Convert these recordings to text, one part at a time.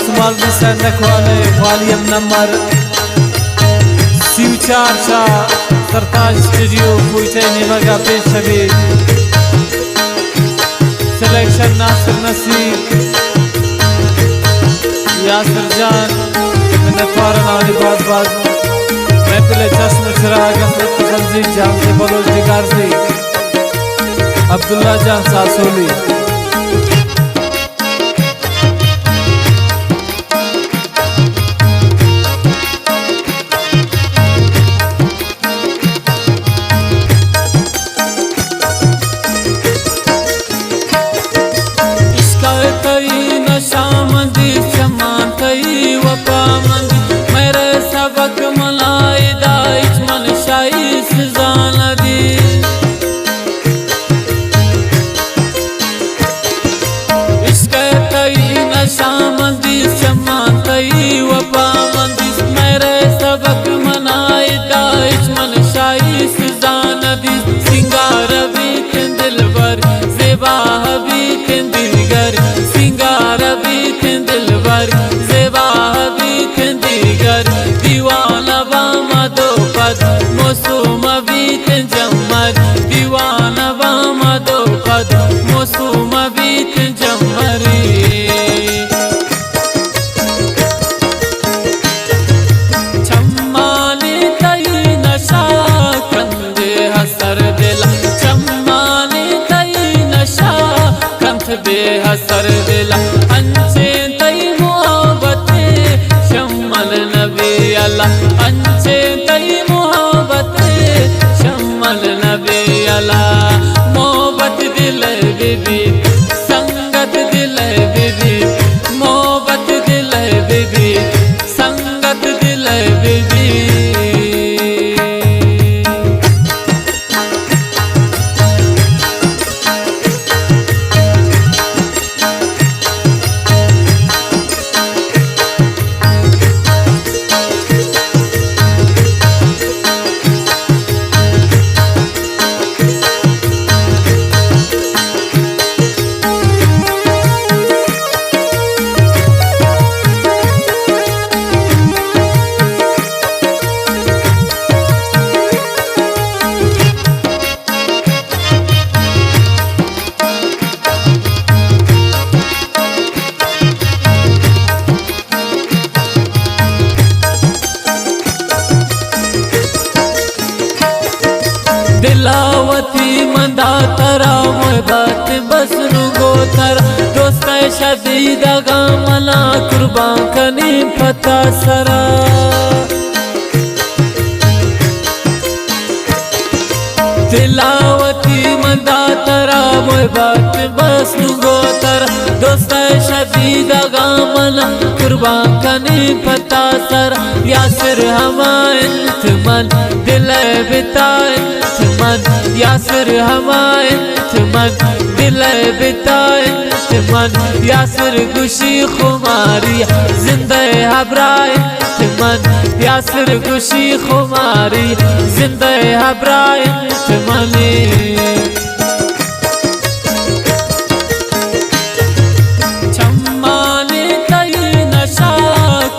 सुमाल बिसन नखवाले volume number 4 सरताज studio कोयटे निमगा पेश छवि selection Nasir नसीब यासिर जान नखवारन आली बाज महफिल चश्म चिराग असरत तंजी जाम से बलोच जिगर से अब्दुल्ला जान सासोली बेहसर दिला अंचे तई मोहब्बत शम्मल नबी अल्लाह अंचे तई मोहब्बत शम्मल नबी अल्लाह मोहब्बत दिल बीबी संगत दिल बीबी मोहब्बत दिल बीबी संगत दिल बीबी दिलावती मंदा तरा मोहब्बत बस रुगो तरा दोस्त शदीदा गामला कुर्बान कनी पता सरा दिलावती मंदा तरा मोहब्बत बस रुगो तरा दोस्त शदीदा गामला कुर्बान कनी पता सरा यासिर हमायन मन दिल बिता मन यासिर हमायत मन दिल बितायत मन यासिर खुशी खुमारी जिंदे हबरायत मन यासिर खुशी खुमारी जिंदे हबरायत मन चम्माने तई नशा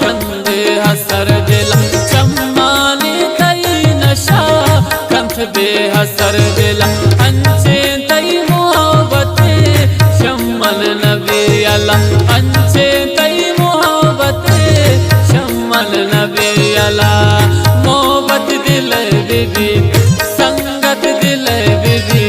कंदे हसर दिला चम्माने तई नशा बेहसर दिला अंचे तई मोहब्बत शम्मल नबी अल्लाह अंचे तई मोहब्बत शम्मल नबी अल्लाह मोहब्बत दिल बीबी संगत दिल बीबी